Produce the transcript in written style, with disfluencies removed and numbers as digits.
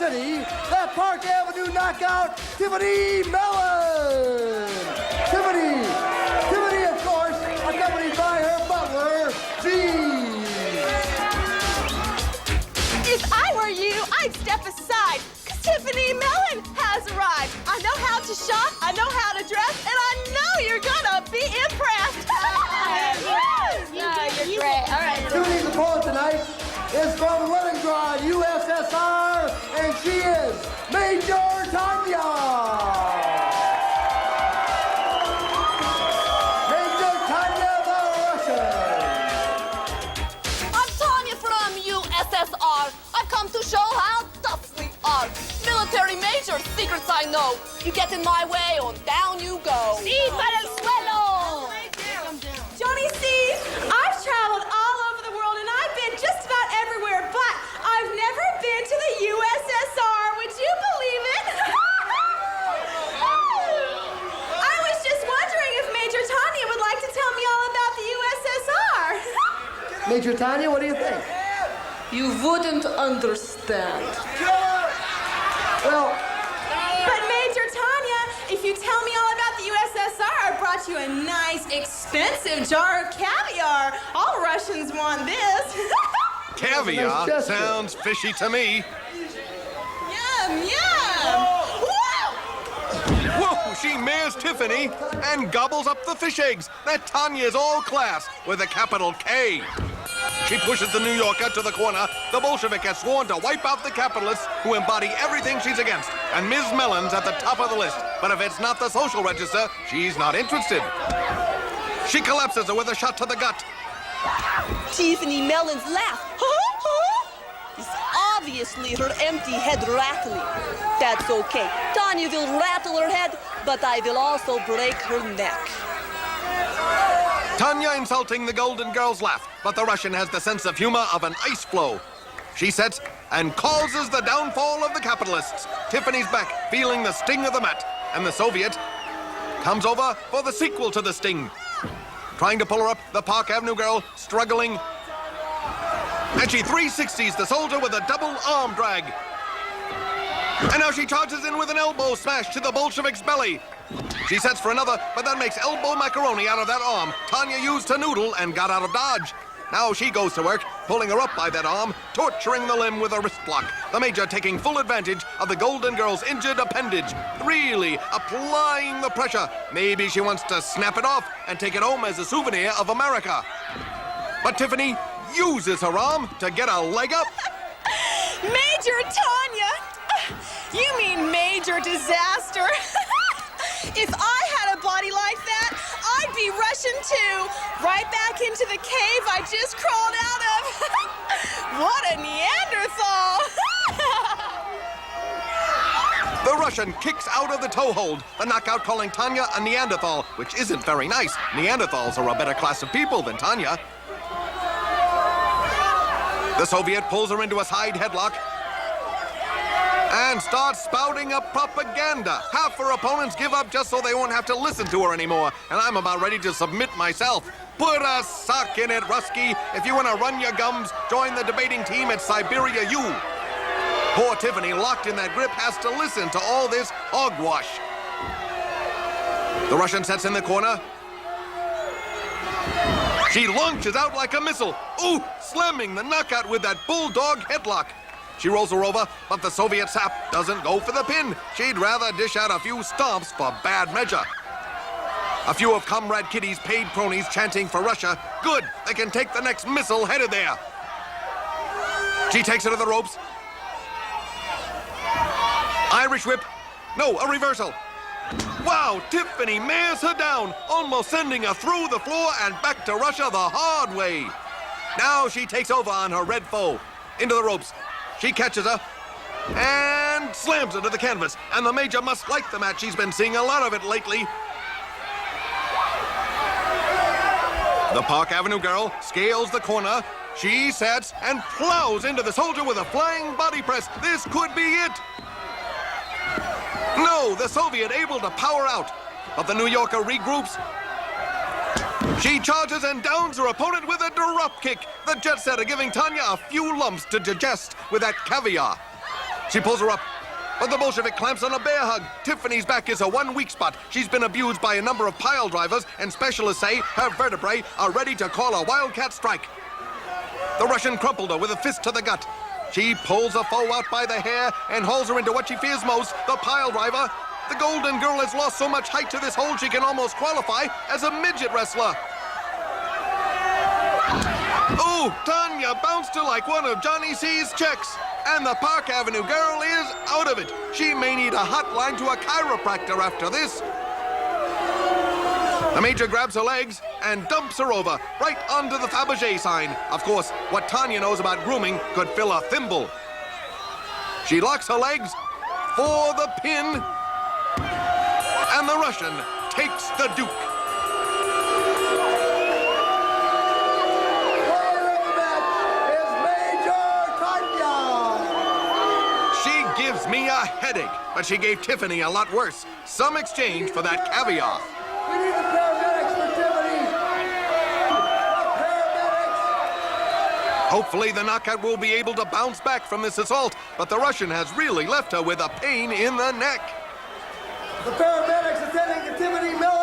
Tiffany, that Park Avenue knockout, Tiffany Mellon. Tiffany, of course, accompanied by her butler, G. If I were you, I'd step aside, because Tiffany Mellon has arrived. I know how to shop, I know how to dress, and I know you're gonna be impressed. You're great. All right. Tiffany's opponent tonight is from Leningrad, USSR, and she is Major Tanya. Major Tanya, the Russian. I'm Tanya from USSR. I've come to show how tough we are. Military major, secrets I know. You get in my way, on down you go. Sí, para el suelo. Johnny C, I've traveled all over the world and I've been just about everywhere, but I've never been to the USSR. Would you believe it? I was just wondering if Major Tanya would like to tell me all about the USSR. Major Tanya, what do you think? You wouldn't understand. Well, But Major Tanya, if you tell me all about the USSR, I brought you a nice, expensive jar of caviar. All Russians want this. Caviar Nice gesture. sounds fishy to me. Yum, yum. Whoa! Whoa, she mares Tiffany and gobbles up the fish eggs. That Tanya's all class with a capital K. She pushes the New Yorker to the corner. The Bolshevik has sworn to wipe out the capitalists who embody everything she's against. And Ms. Mellon's at the top of the list. But if it's not the social register, she's not interested. She collapses her with a shot to the gut. Tiffany Mellon's laugh is obviously her empty head rattling. That's okay. Tanya will rattle her head, but I will also break her neck. Tanya insulting the Golden Girl's laugh, but the Russian has the sense of humor of an ice floe. She sets and causes the downfall of the capitalists. Tiffany's back, feeling the sting of the mat, and the Soviet comes over for the sequel to the sting. Trying to pull her up, the Park Avenue girl struggling. And she 360s the soldier with a double arm drag. And now she charges in with an elbow smash to the Bolshevik's belly. She sets for another, but that makes elbow macaroni out of that arm Tanya used to noodle and got out of dodge. Now she goes to work, pulling her up by that arm, torturing the limb with a wrist block. The Major taking full advantage of the Golden Girl's injured appendage, really applying the pressure. Maybe she wants to snap it off and take it home as a souvenir of America. But Tiffany uses her arm to get a leg up. Major Tanya! You mean major disaster. If I had a body like that, I'd be Russian too. Right back into the cave I just crawled out of. What a Neanderthal! The Russian kicks out of the toehold, the knockout calling Tanya a Neanderthal, which isn't very nice. Neanderthals are a better class of people than Tanya. The Soviet pulls her into a side headlock and starts spouting up propaganda. Half her opponents give up just so they won't have to listen to her anymore. And I'm about ready to submit myself. Put a sock in it, Rusky. If you want to run your gums, join the debating team at Siberia U. Poor Tiffany, locked in that grip, has to listen to all this hogwash. The Russian sets in the corner. She launches out like a missile. Ooh, slamming the knockout with that bulldog headlock. She rolls her over, but the Soviet sap doesn't go for the pin. She'd rather dish out a few stomps for bad measure. A few of Comrade Kitty's paid cronies chanting for Russia. Good, they can take the next missile headed there. She takes her to the ropes. Irish whip. No, a reversal. Wow, Tiffany mares her down, almost sending her through the floor and back to Russia the hard way. Now she takes over on her red foe. Into the ropes. She catches her and slams her to the canvas. And the Major must like the match. She's been seeing a lot of it lately. The Park Avenue girl scales the corner. She sets and plows into the soldier with a flying body press. This could be it. No, the Soviet able to power out. But the New Yorker regroups. She charges and downs her opponent with a drop kick. The jet setter giving Tanya a few lumps to digest with that caviar. She pulls her up, but the Bolshevik clamps on a bear hug. Tiffany's back is her one weak spot. She's been abused by a number of pile drivers, and specialists say her vertebrae are ready to call a wildcat strike. The Russian crumpled her with a fist to the gut. She pulls a foe out by the hair and hauls her into what she fears most, the pile driver. The Golden Girl has lost so much height to this hole she can almost qualify as a midget wrestler. Ooh, Tanya bounced her like one of Johnny C's checks. And the Park Avenue Girl is out of it. She may need a hotline to a chiropractor after this. The Major grabs her legs and dumps her over, right onto the Fabergé sign. Of course, what Tanya knows about grooming could fill a thimble. She locks her legs for the pin, and the Russian takes the Duke. Player of the match is Major Tanya. She gives me a headache, but she gave Tiffany a lot worse. Some exchange for that caviar. We need the paramedics for Tiffany. The paramedics. Hopefully the knockout will be able to bounce back from this assault, but the Russian has really left her with a pain in the neck. The paramedics attending to Tiffany Mellon.